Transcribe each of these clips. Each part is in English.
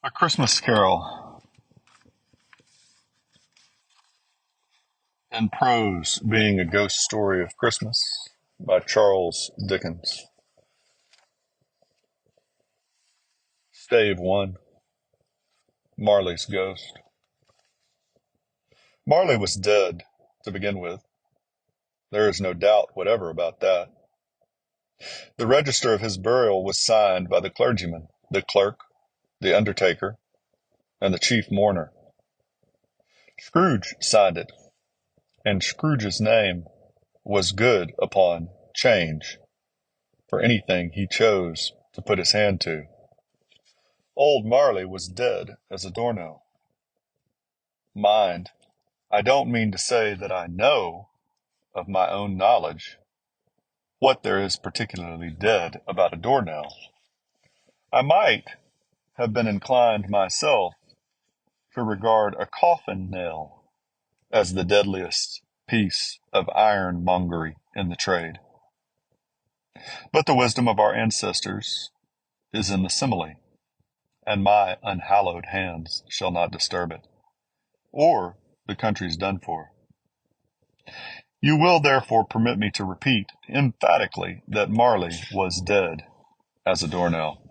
A Christmas Carol, in prose, being a ghost story of Christmas by Charles Dickens. Stave 1. Marley's Ghost. Marley was dead, to begin with. There is no doubt whatever about that. The register of his burial was signed by the clergyman, the clerk, the undertaker, and the chief mourner. Scrooge signed it, and Scrooge's name was good upon change for anything he chose to put his hand to. Old Marley was dead as a doornail. Mind, I don't mean to say that I know, of my own knowledge, what there is particularly dead about a doornail. I might have been inclined myself to regard a coffin nail as the deadliest piece of ironmongery in the trade. But the wisdom of our ancestors is in the simile, and my unhallowed hands shall not disturb it, or the country's done for. You will therefore permit me to repeat emphatically that Marley was dead as a doornail.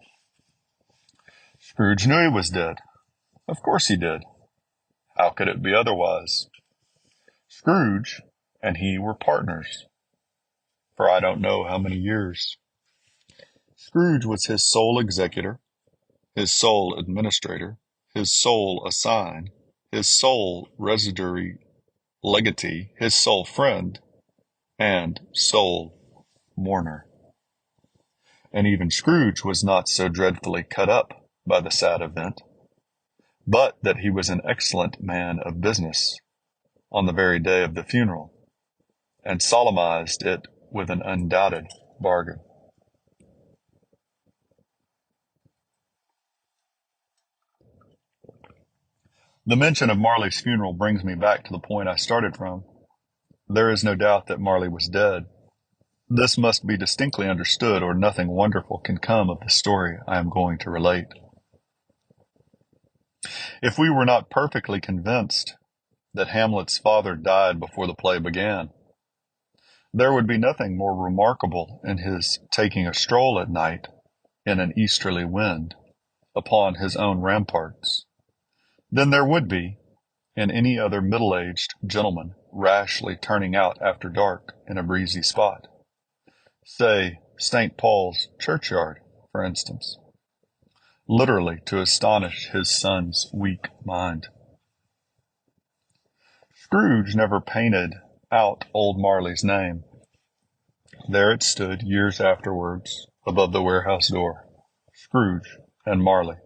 Scrooge knew he was dead. Of course he did. How could it be otherwise? Scrooge and he were partners for I don't know how many years. Scrooge was his sole executor, his sole administrator, his sole assign, his sole residuary legatee, his sole friend, and sole mourner. And even Scrooge was not so dreadfully cut up by the sad event, but that he was an excellent man of business on the very day of the funeral, and solemnized it with an undoubted bargain. The mention of Marley's funeral brings me back to the point I started from. There is no doubt that Marley was dead. This must be distinctly understood, or nothing wonderful can come of the story I am going to relate. If we were not perfectly convinced that Hamlet's father died before the play began, there would be nothing more remarkable in his taking a stroll at night in an easterly wind upon his own ramparts than there would be in any other middle-aged gentleman rashly turning out after dark in a breezy spot. Say, St. Paul's churchyard, for instance, literally to astonish his son's weak mind. Scrooge never painted out old Marley's name. There it stood years afterwards above the warehouse door, Scrooge and Marley.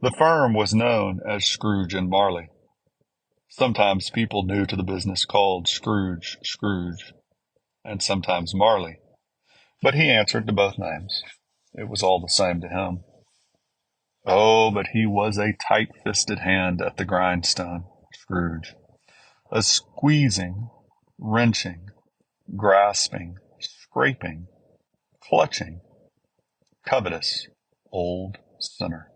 The firm was known as Scrooge and Marley. Sometimes people new to the business called Scrooge, and sometimes Marley, but he answered to both names. It was all the same to him. Oh, but he was a tight-fisted hand at the grindstone, Scrooge. A squeezing, wrenching, grasping, scraping, clutching, covetous old sinner.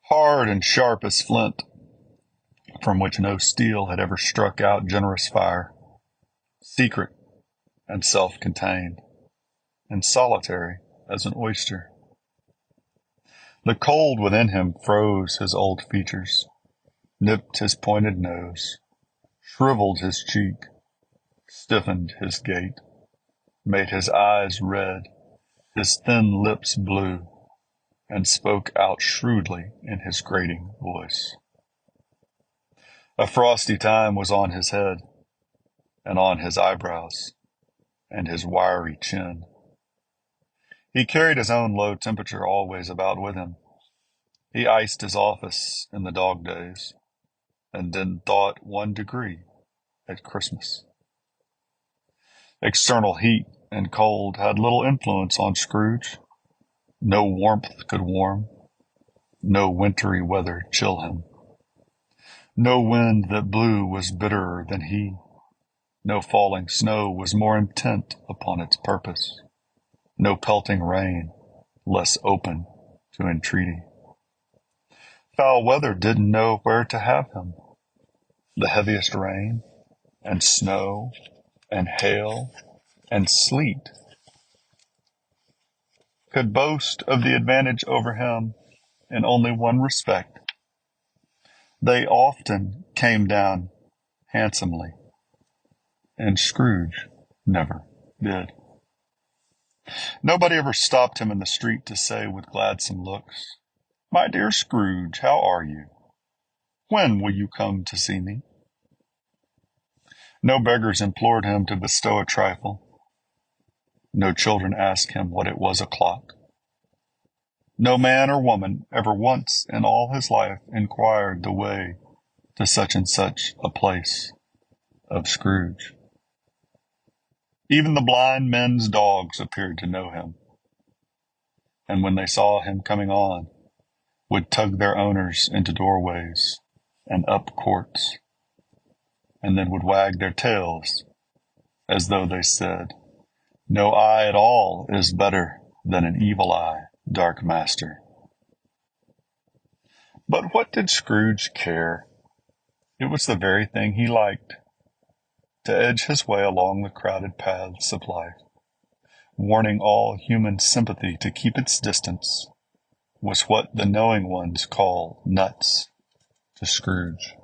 Hard and sharp as flint, from which no steel had ever struck out generous fire, secret and self-contained, and solitary as an oyster. The cold within him froze his old features, nipped his pointed nose, shriveled his cheek, stiffened his gait, made his eyes red, his thin lips blue, and spoke out shrewdly in his grating voice. A frosty time was on his head, and on his eyebrows, and his wiry chin. He carried his own low temperature always about with him. He iced his office in the dog days, and didn't thaw it 1 degree at Christmas. External heat and cold had little influence on Scrooge. No warmth could warm, no wintry weather chill him. No wind that blew was bitterer than he. No falling snow was more intent upon its purpose. No pelting rain less open to entreaty. Foul weather didn't know where to have him. The heaviest rain, and snow, and hail, and sleet could boast of the advantage over him in only one respect. They often came down handsomely, and Scrooge never did. Nobody ever stopped him in the street to say with gladsome looks, "My dear Scrooge, how are you? When will you come to see me?" No beggars implored him to bestow a trifle. No children asked him what it was o'clock. No man or woman ever once in all his life inquired the way to such and such a place of Scrooge. Even the blind men's dogs appeared to know him, and when they saw him coming on, would tug their owners into doorways and up courts, and then would wag their tails as though they said, "No eye at all is better than an evil eye, dark master." But what did Scrooge care? It was the very thing he liked, to edge his way along the crowded paths of life, warning all human sympathy to keep its distance, was what the knowing ones call nuts to Scrooge.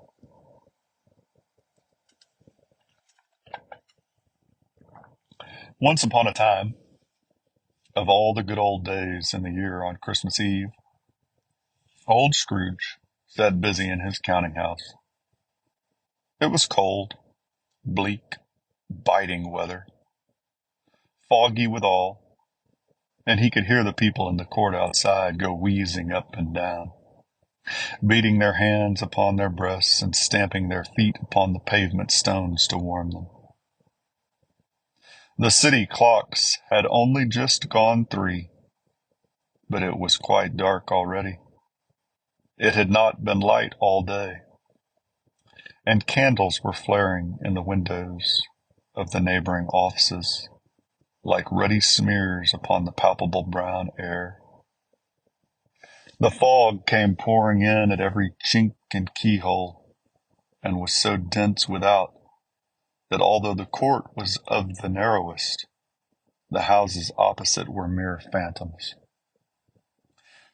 Once upon a time, of all the good old days in the year on Christmas Eve, old Scrooge sat busy in his counting house. It was cold, bleak, biting weather, foggy withal, and he could hear the people in the court outside go wheezing up and down, beating their hands upon their breasts and stamping their feet upon the pavement stones to warm them. The city clocks had only just gone 3, but it was quite dark already. It had not been light all day, and candles were flaring in the windows of the neighboring offices like ruddy smears upon the palpable brown air. The fog came pouring in at every chink and keyhole, and was so dense without that although the court was of the narrowest, the houses opposite were mere phantoms.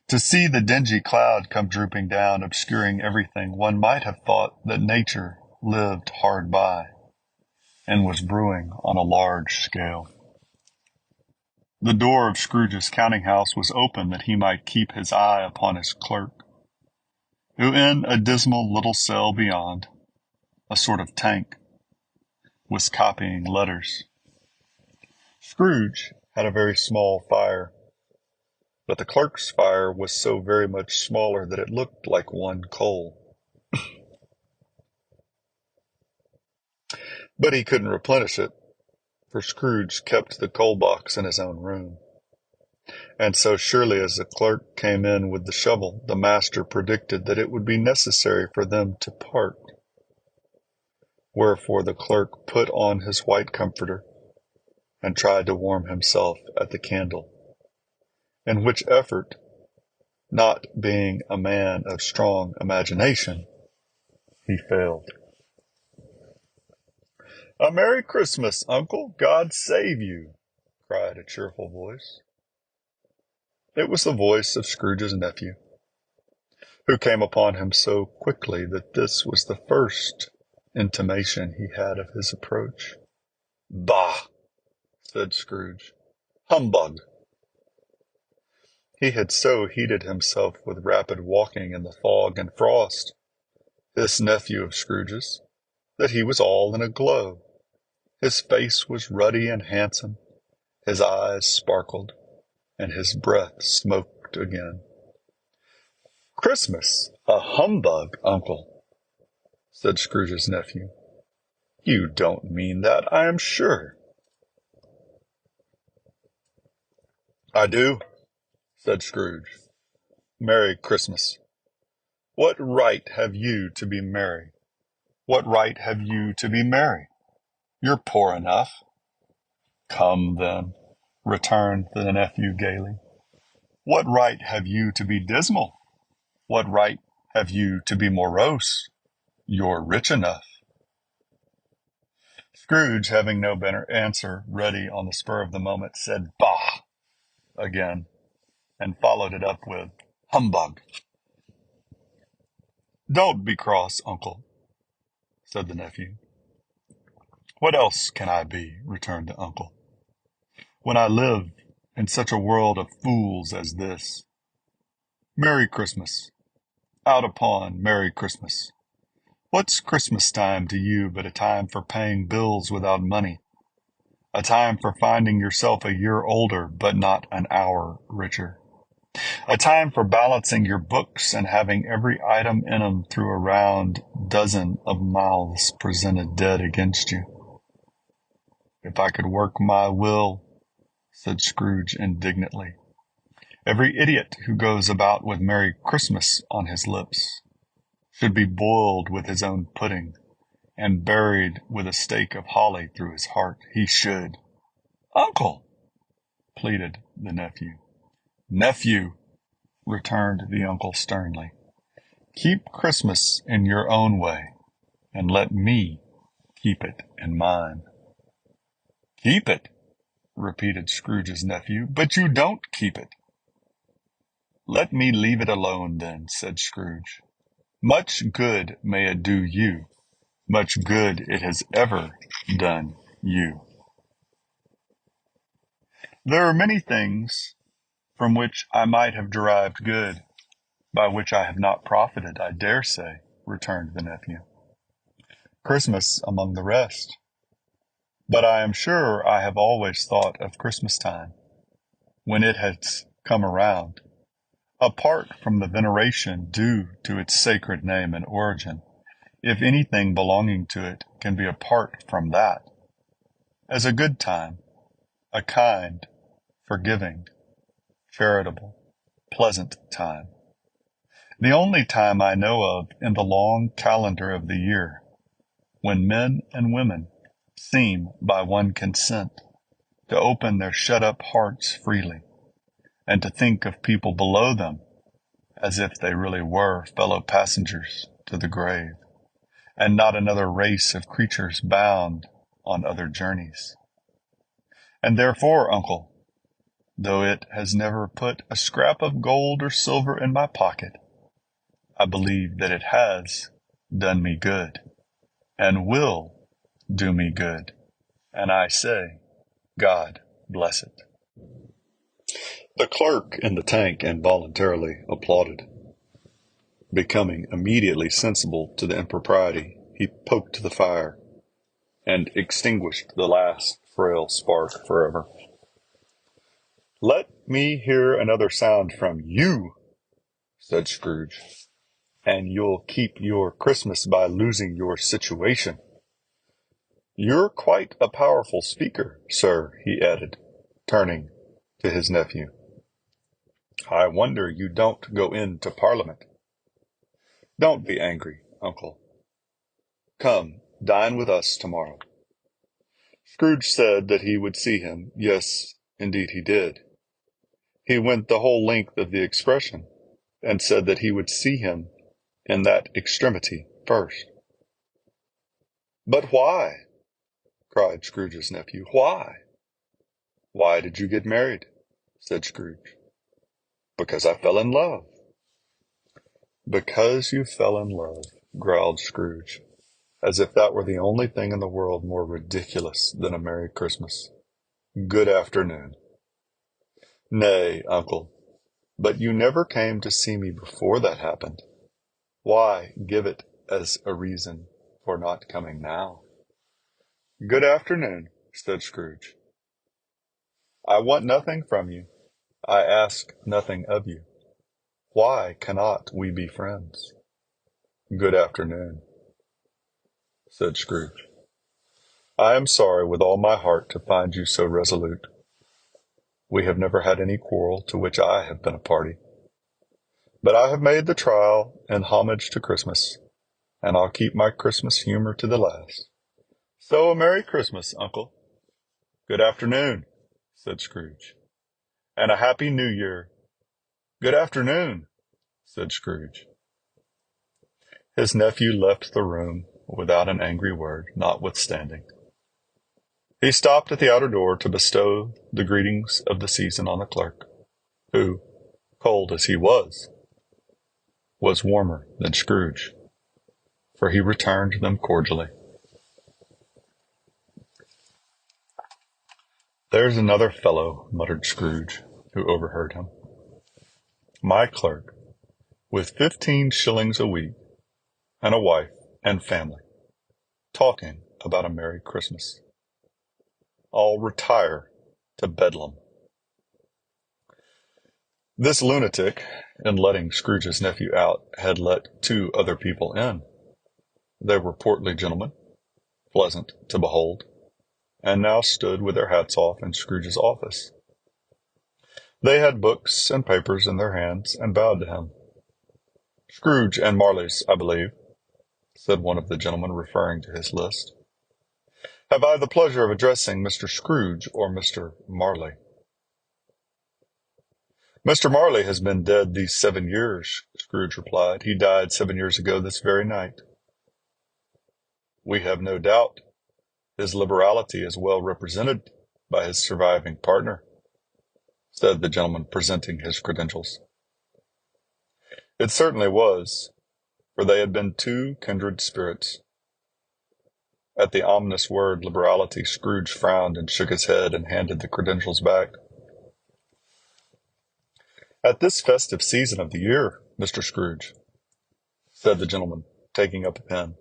To see the dingy cloud come drooping down, obscuring everything, one might have thought that nature lived hard by and was brewing on a large scale. The door of Scrooge's counting house was open that he might keep his eye upon his clerk, who in a dismal little cell beyond, a sort of tank, was copying letters. Scrooge had a very small fire, but the clerk's fire was so very much smaller that it looked like one coal. But he couldn't replenish it, for Scrooge kept the coal box in his own room. And so surely as the clerk came in with the shovel, the master predicted that it would be necessary for them to part. Wherefore the clerk put on his white comforter and tried to warm himself at the candle, in which effort, not being a man of strong imagination, he failed. "A Merry Christmas, Uncle! God save you!" cried a cheerful voice. It was the voice of Scrooge's nephew, who came upon him so quickly that this was the first intimation he had of his approach. "Bah!" said Scrooge. "Humbug!" He had so heated himself with rapid walking in the fog and frost, this nephew of Scrooge's, that he was all in a glow. His face was ruddy and handsome, his eyes sparkled, and his breath smoked again. "Christmas! A humbug, Uncle!" said Scrooge's nephew. "You don't mean that, I am sure." "I do," said Scrooge. "Merry Christmas. What right have you to be merry? What right have you to be merry? You're poor enough." "Come, then," returned the nephew gaily. What right have you to be dismal? What right have you to be morose? You're rich enough. Scrooge, having no better answer ready on the spur of the moment, said, "Bah!" again, and followed it up with, "Humbug!" "Don't be cross, uncle," said the nephew. "What else can I be?" returned the uncle, "when I live in such a world of fools as this? Merry Christmas! Out upon Merry Christmas! What's Christmas time to you but a time for paying bills without money, a time for finding yourself a year older but not an hour richer, a time for balancing your books and having every item in 'em through a round dozen of mouths presented dead against you?" "If I could work my will," said Scrooge indignantly, "every idiot who goes about with Merry Christmas on his lips should be boiled with his own pudding and buried with a stake of holly through his heart. He should." "Uncle!" pleaded the nephew. "Nephew!" returned the uncle sternly. "Keep Christmas in your own way, and let me keep it in mine." "Keep it?" repeated Scrooge's nephew. "But you don't keep it." "Let me leave it alone, then," said Scrooge. "Much good may it do you. Much good it has ever done you." "There are many things from which I might have derived good, by which I have not profited, I dare say," returned the nephew. "Christmas among the rest. But I am sure I have always thought of Christmas time, when it has come around, apart from the veneration due to its sacred name and origin, if anything belonging to it can be apart from that, as a good time, a kind, forgiving, charitable, pleasant time. The only time I know of in the long calendar of the year when men and women seem by one consent to open their shut-up hearts freely, and to think of people below them as if they really were fellow passengers to the grave, and not another race of creatures bound on other journeys. And therefore, uncle, though it has never put a scrap of gold or silver in my pocket, I believe that it has done me good, and will do me good, and I say, God bless it." The clerk in the tank involuntarily applauded. Becoming immediately sensible to the impropriety, he poked the fire, and extinguished the last frail spark forever. "Let me hear another sound from you," said Scrooge, "and you'll keep your Christmas by losing your situation. You're quite a powerful speaker, sir," he added, turning to his nephew. "I wonder you don't go into Parliament. Don't be angry, uncle. Come, dine with us tomorrow." Scrooge said that he would see him. Yes, indeed he did. He went the whole length of the expression, and said that he would see him in that extremity first. "But why?" cried Scrooge's nephew. "Why?" "Why did you get married?" said Scrooge. "Because I fell in love." "Because you fell in love," growled Scrooge, as if that were the only thing in the world more ridiculous than a Merry Christmas. "Good afternoon." "Nay, uncle, but you never came to see me before that happened. Why give it as a reason for not coming now?" "Good afternoon," said Scrooge. "I want nothing from you. I ask nothing of you. Why cannot we be friends?" "Good afternoon," said Scrooge. "I am sorry with all my heart to find you so resolute. We have never had any quarrel to which I have been a party. But I have made the trial in homage to Christmas, and I'll keep my Christmas humor to the last. So a Merry Christmas, uncle." "Good afternoon," said Scrooge, "and a Happy New Year "Good afternoon," said Scrooge. His nephew left the room without an angry word, notwithstanding. He stopped at the outer door to bestow the greetings of the season on the clerk, who, cold as he was warmer than Scrooge, for he returned them cordially. "There's another fellow," muttered Scrooge, who overheard him. "My clerk, with 15 shillings a week, and a wife and family, talking about a Merry Christmas. I'll retire to Bedlam." This lunatic, in letting Scrooge's nephew out, had let 2 other people in. They were portly gentlemen, pleasant to behold, and now stood with their hats off in Scrooge's office. They had books and papers in their hands, and bowed to him. "Scrooge and Marley's, I believe," said one of the gentlemen, referring to his list. "Have I the pleasure of addressing Mr. Scrooge or Mr. Marley?" "Mr. Marley has been dead these 7 years," Scrooge replied. "He died 7 years ago this very night." "We have no doubt his liberality is well represented by his surviving partner," said the gentleman, presenting his credentials. It certainly was, for they had been 2 kindred spirits. At the ominous word liberality, Scrooge frowned and shook his head and handed the credentials back. "At this festive season of the year, Mr. Scrooge," said the gentleman, taking up a pen,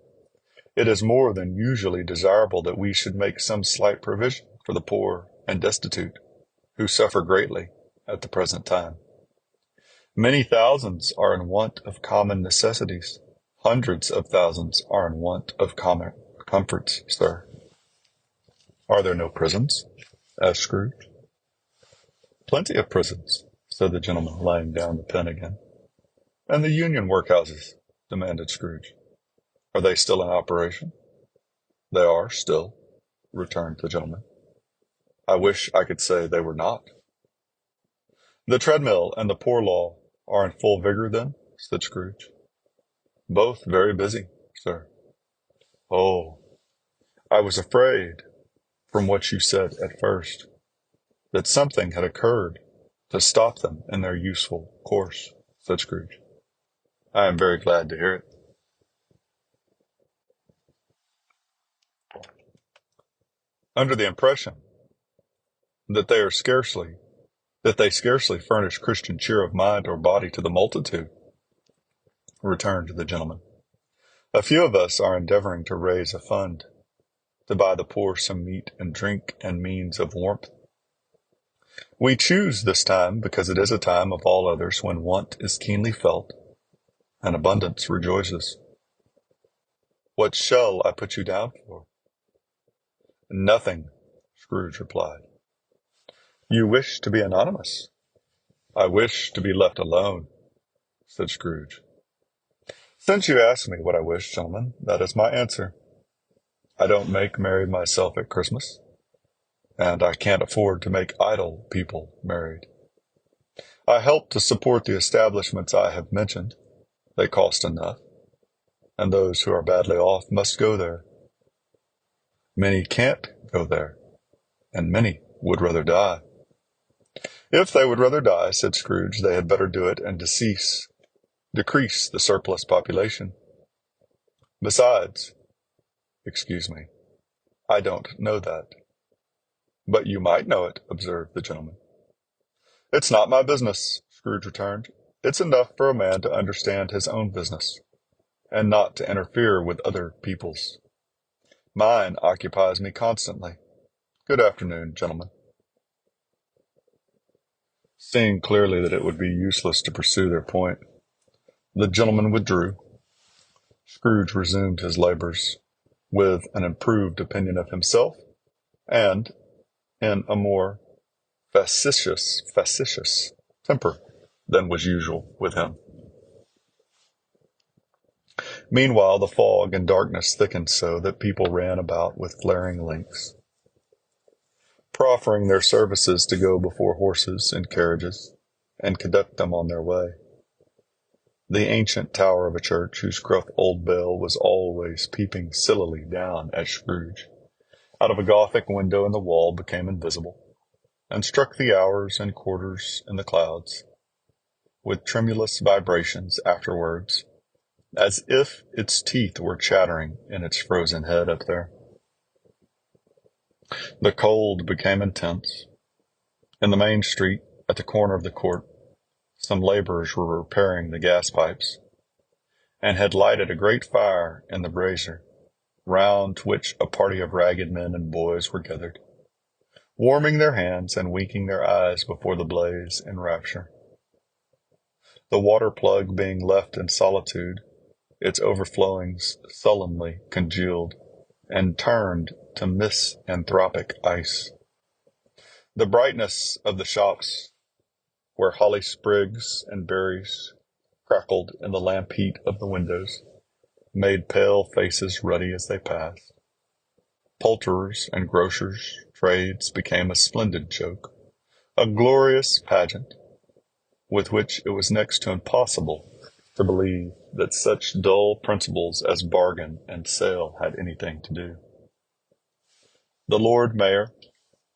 "it is more than usually desirable that we should make some slight provision for the poor and destitute, who suffer greatly at the present time. Many thousands are in want of common necessities. Hundreds of thousands are in want of common comforts, sir." "Are there no prisons?" asked Scrooge. "Plenty of prisons," said the gentleman, laying down the pen again. "And the union workhouses?" demanded Scrooge. "Are they still in operation?" "They are still," returned the gentleman. "I wish I could say they were not." "The treadmill and the poor law are in full vigor, then?" said Scrooge. "Both very busy, sir." "Oh, I was afraid, from what you said at first, that something had occurred to stop them in their useful course," said Scrooge. "I am very glad to hear it." "Under the impression that they scarcely furnish Christian cheer of mind or body to the multitude," returned the gentleman. "A few of us are endeavoring to raise a fund to buy the poor some meat and drink and means of warmth. We choose this time because it is a time of all others when want is keenly felt and abundance rejoices." "What shall I put you down for?" "Nothing," Scrooge replied. "You wish to be anonymous?" "I wish to be left alone," said Scrooge. "Since you ask me what I wish, gentlemen, that is my answer. I don't make merry myself at Christmas, and I can't afford to make idle people married. I help to support the establishments I have mentioned. They cost enough, and those who are badly off must go there. Many can't go there, and many would rather die." "If they would rather die," said Scrooge, "they had better do it and decrease the surplus population. Besides, excuse me, I don't know that." "But you might know it," observed the gentleman. "It's not my business," Scrooge returned. "It's enough for a man to understand his own business, and not to interfere with other people's. Mine occupies me constantly. Good afternoon, gentlemen." Seeing clearly that it would be useless to pursue their point, the gentleman withdrew. Scrooge resumed his labors with an improved opinion of himself, and in a more facetious temper than was usual with him. Meanwhile, the fog and darkness thickened so that people ran about with flaring lamps, proffering their services to go before horses and carriages, and conduct them on their way. The ancient tower of a church, whose gruff old bell was always peeping sillily down at Scrooge, out of a Gothic window in the wall, became invisible, and struck the hours and quarters in the clouds, with tremulous vibrations afterwards, as if its teeth were chattering in its frozen head up there. The cold became intense. In the main street, at the corner of the court, some laborers were repairing the gas pipes, and had lighted a great fire in the brazier, round which a party of ragged men and boys were gathered, warming their hands and winking their eyes before the blaze in rapture. The water plug being left in solitude, its overflowings sullenly congealed and turned to misanthropic ice. The brightness of the shops, where holly sprigs and berries crackled in the lamp heat of the windows, made pale faces ruddy as they passed. Poulterers' and grocers' trades became a splendid joke, a glorious pageant, with which it was next to impossible to believe that such dull principles as bargain and sale had anything to do. The Lord Mayor,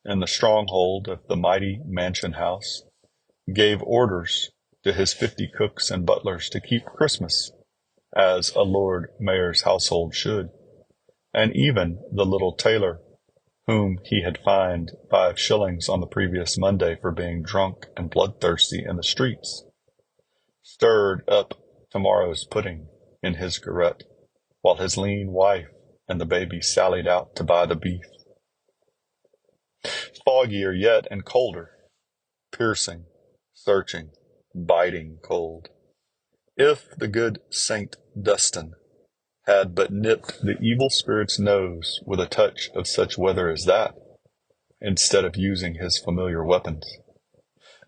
in the stronghold of the mighty mansion house, gave orders to his 50 cooks and butlers to keep Christmas, as a Lord Mayor's household should, and even the little tailor, whom he had fined 5 shillings on the previous Monday for being drunk and bloodthirsty in the streets, stirred up tomorrow's pudding in his garret, while his lean wife and the baby sallied out to buy the beef. Foggier yet and colder, piercing, searching, biting cold. If the good Saint Dunstan had but nipped the evil spirit's nose with a touch of such weather as that, instead of using his familiar weapons,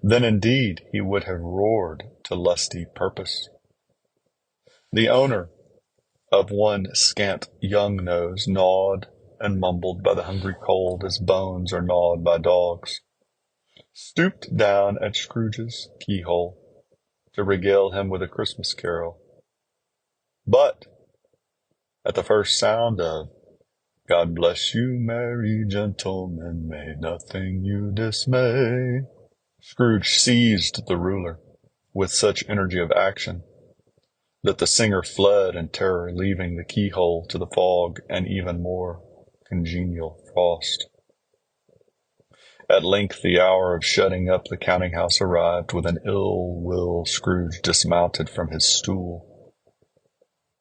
then indeed he would have roared to lusty purpose. The owner of one scant young nose, gnawed and mumbled by the hungry cold as bones are gnawed by dogs, stooped down at Scrooge's keyhole to regale him with a Christmas carol. But at the first sound of "God bless you, merry gentlemen, may nothing you dismay," Scrooge seized the ruler with such energy of action that the singer fled in terror, leaving the keyhole to the fog and even more congenial frost. At length the hour of shutting up the counting-house arrived. With an ill will Scrooge dismounted from his stool,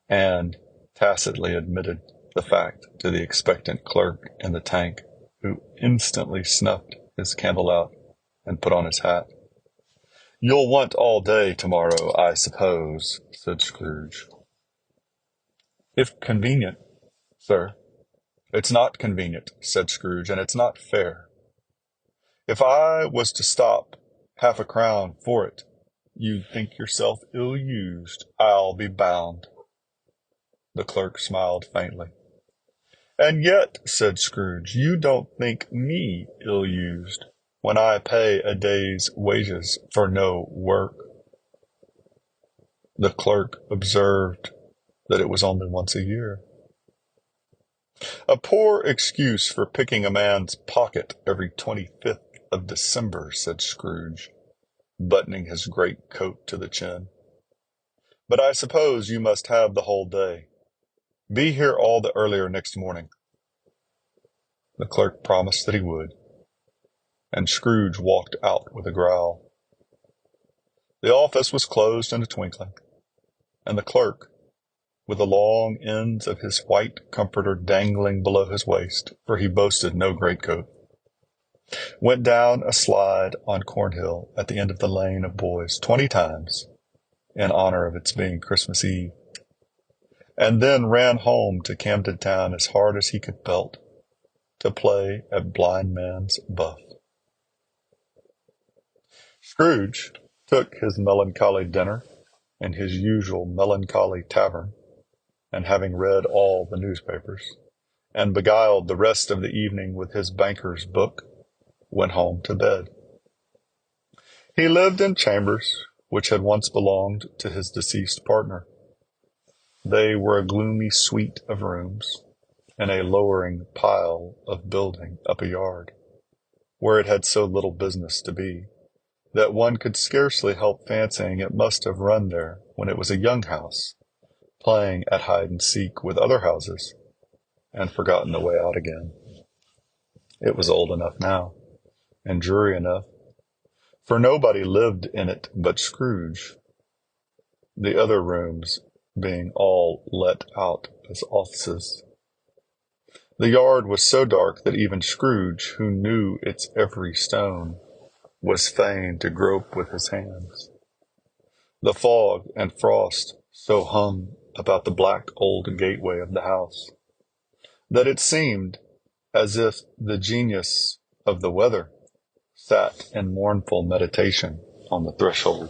and tacitly admitted the fact to the expectant clerk in the tank, who instantly snuffed his candle out and put on his hat. "You'll want all day tomorrow, I suppose," said Scrooge. "If convenient, sir." "It's not convenient," said Scrooge, "and it's not fair. If I was to stop 1/2 crown for it, you'd think yourself ill-used, I'll be bound." The clerk smiled faintly. "And yet," said Scrooge, "you don't think me ill-used when I pay a day's wages for no work." The clerk observed that it was only once a year. "A poor excuse for picking a man's pocket every 25th of December," said Scrooge, buttoning his great coat to the chin. "But I suppose you must have the whole day. Be here all the earlier next morning." The clerk promised that he would, and Scrooge walked out with a growl. The office was closed in a twinkling, and the clerk, with the long ends of his white comforter dangling below his waist, for he boasted no greatcoat, went down a slide on Cornhill at the end of the lane of boys 20 times, in honor of its being Christmas Eve, and then ran home to Camden Town as hard as he could belt, to play at blind man's buff. Scrooge took his melancholy dinner in his usual melancholy tavern, and having read all the newspapers, and beguiled the rest of the evening with his banker's book, went home to bed. He lived in chambers which had once belonged to his deceased partner. They were a gloomy suite of rooms, in a lowering pile of building up a yard, where it had so little business to be, that one could scarcely help fancying it must have run there when it was a young house, playing at hide-and-seek with other houses, and forgotten the way out again. It was old enough now, and dreary enough, for nobody lived in it but Scrooge, the other rooms being all let out as offices. The yard was so dark that even Scrooge, who knew its every stone, was fain to grope with his hands. The fog and frost so hung about the black old gateway of the house, that it seemed as if the genius of the weather sat in mournful meditation on the threshold.